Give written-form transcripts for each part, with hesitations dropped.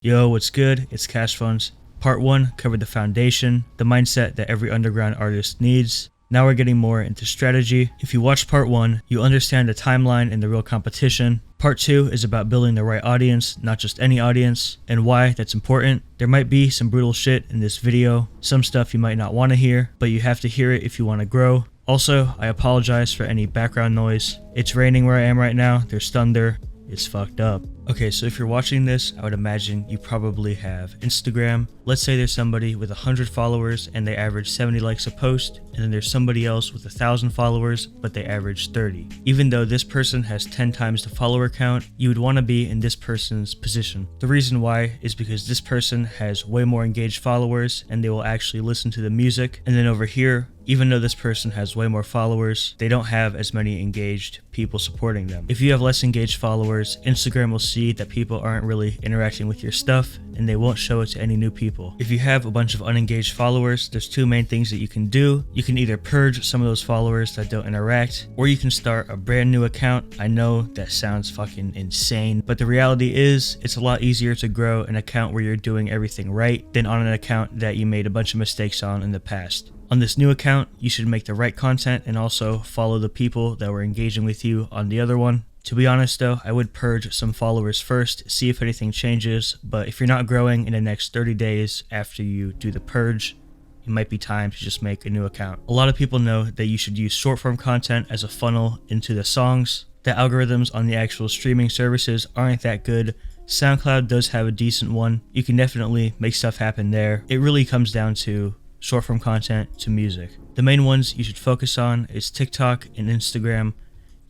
Yo, what's good? It's Cash Funds. Part 1 covered the foundation, the mindset that every underground artist needs. Now we're getting more into strategy. If you watch part 1, you understand the timeline and the real competition. Part 2 is about building the right audience, not just any audience, and why that's important. There might be some brutal shit in this video, some stuff you might not want to hear, but you have to hear it if you want to grow. Also, I apologize for any background noise. It's raining where I am right now, there's thunder. It's fucked up. Okay, so if you're watching this, I would imagine you probably have Instagram. Let's say there's somebody with 100 followers and they average 70 likes a post, and then there's somebody else with 1,000 followers, but they average 30. Even though this person has 10 times the follower count, you would want to be in this person's position. The reason why is because this person has way more engaged followers and they will actually listen to the music, and then over here, even though this person has way more followers, they don't have as many engaged people supporting them. If you have less engaged followers, Instagram will see that people aren't really interacting with your stuff and they won't show it to any new people. If you have a bunch of unengaged followers, there's two main things that you can do. You can either purge some of those followers that don't interact, or you can start a brand new account. I know that sounds fucking insane, but the reality is it's a lot easier to grow an account where you're doing everything right than on an account that you made a bunch of mistakes on in the past. On this new account, you should make the right content and also follow the people that were engaging with you on the other one. To be honest though, I would purge some followers first, see if anything changes, but if you're not growing in the next 30 days after you do the purge, it might be time to just make a new account. A lot of people know that you should use short form content as a funnel into the songs. The algorithms on the actual streaming services aren't that good. SoundCloud does have a decent one. You can definitely make stuff happen there. It really comes down to short form content to music. The main ones you should focus on is TikTok and Instagram.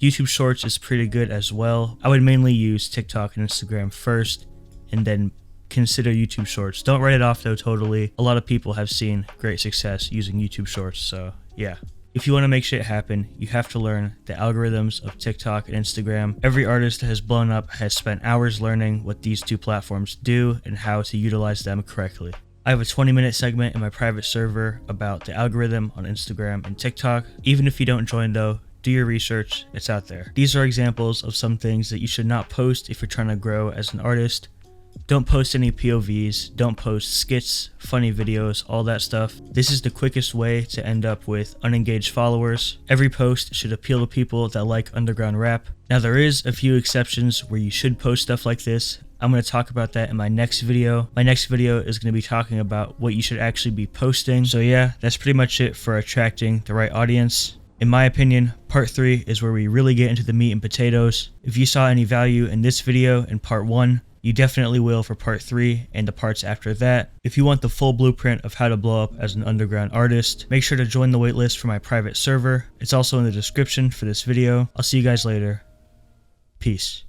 YouTube Shorts is pretty good as well. I would mainly use TikTok and Instagram first and then consider YouTube Shorts. Don't write it off though totally. A lot of people have seen great success using YouTube Shorts, so yeah. If you want to make shit happen, you have to learn the algorithms of TikTok and Instagram. Every artist that has blown up has spent hours learning what these two platforms do and how to utilize them correctly. I have a 20-minute segment in my private server about the algorithm on Instagram and TikTok. Even if you don't join though, do your research, it's out there. These are examples of some things that you should not post if you're trying to grow as an artist. Don't post any POVs, don't post skits, funny videos, all that stuff. This is the quickest way to end up with unengaged followers. Every post should appeal to people that like underground rap. Now there is a few exceptions where you should post stuff like this. I'm going to talk about that in my next video. My next video is going to be talking about what you should actually be posting. So yeah, that's pretty much it for attracting the right audience. In my opinion, part 3 is where we really get into the meat and potatoes. If you saw any value in this video in part 1, you definitely will for part 3 and the parts after that. If you want the full blueprint of how to blow up as an underground artist, make sure to join the waitlist for my private server. It's also in the description for this video. I'll see you guys later. Peace.